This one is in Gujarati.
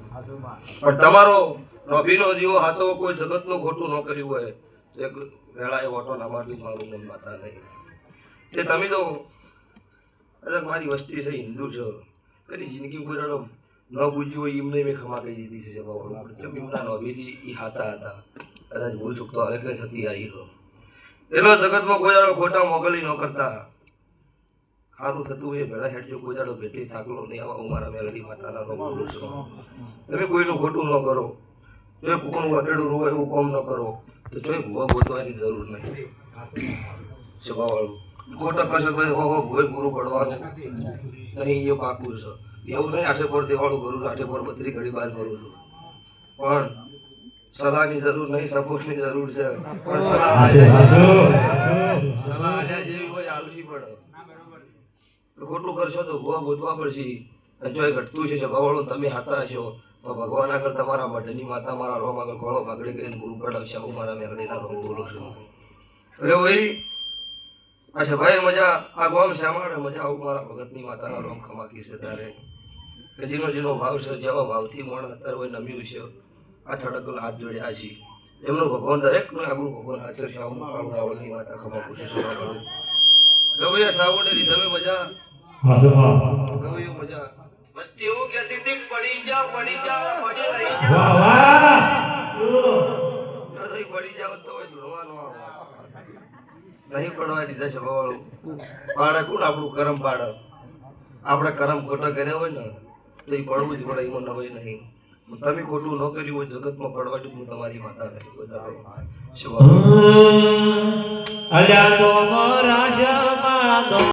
પણ તમારો નભીનો જીવો હાથો કોઈ જગતનું ખોટું ન કર્યું હોય તો એક વેળાએ ઓટો ના મારવી મારું મન માતા નહીં. તે તમે તો અરે મારી વસ્તી છે હિન્દુ છો એની જિંદગી કોઈ રડમ ન બુજ્યું હોય એમને મેં ખમા કહી દીધી છે એમના નભીથી એ હાથા હતા કદાચ ભૂલ ચૂક તો હરેક થતી આવી તો એનો જગતમાં કોઈ દાડો ખોટા મોકલી ન કરતા સારું થતું એ ભેળા હેઠ જો કોઈ દાડો ભેટી થાકલો નહીં આવા હું મારા મેલડી માતાના રોગ બોલું છું. તમે કોઈનું ખોટું ન કરો જો કોઈનું વધેડું રોવે એવું કોમ ન કરો તો જોઈ ભૂવા ગોતવાની જરૂર નહીં. સ્વભાવવાળું ખોટા કરશો તો હો ભૂએ પૂરું પડવાનું નહીં એ પાકું છે એવું નહીં આઠે પર દેવાળું કરું આઠે પર બત્રી ઘડી બહાર કરું છું પણ સલાહની જરૂર નહીં સપોર્ટની જરૂર છે પણ સલાહ આલ્યા જેવી હોય આલવી પડે. ખોટું કરશો તો ભૂવા ગોતવા પડશે જો એ ઘટતું છે સ્વભાવવાળું તમે હાથા હશો તો ભગવાન આગળ તમારા મઢની માતા મારા રોમ આગળ ઘોડો ભાગડી કરીને ગુરુ પડાવશે હું મારા મેઘડીના રોમ બોલું છું. અરે ભાઈ અચ્છા ભાઈ મજા આ ગોમ શ્યામાડે મજા આવું મારા ભગતની માતાના રોમ ખમાકી છે તારે કે જેનો ભાવ છે જેવા ભાવથી મોણ અત્યારે હોય નમ્યું છે આ થડકલ હાથ જોડ્યા છે એમનો ભગવાન દરેકનું આપણું ભગવાન હાજર છે આવું રાવણની માતા ખમાકું છે સોના ગવૈયા સાવણેરી તમે મજા ગવૈયું મજા એવું કહેતી હતી પડી જાઓ પડી રહી જાઓ તો ધૂળવાનો નહીં પડવા દીધા છે ભવાળું પાડે કોણ આપણું કરમ પાડે આપણે કરમ ખોટા કર્યા હોય ને તો એ પડવું જ પડે એમાં નવાઈ નહીં. તમે ખોટું ન કર્યું હોય જગતમાં પડવા હું તમારી માતા નથી બધા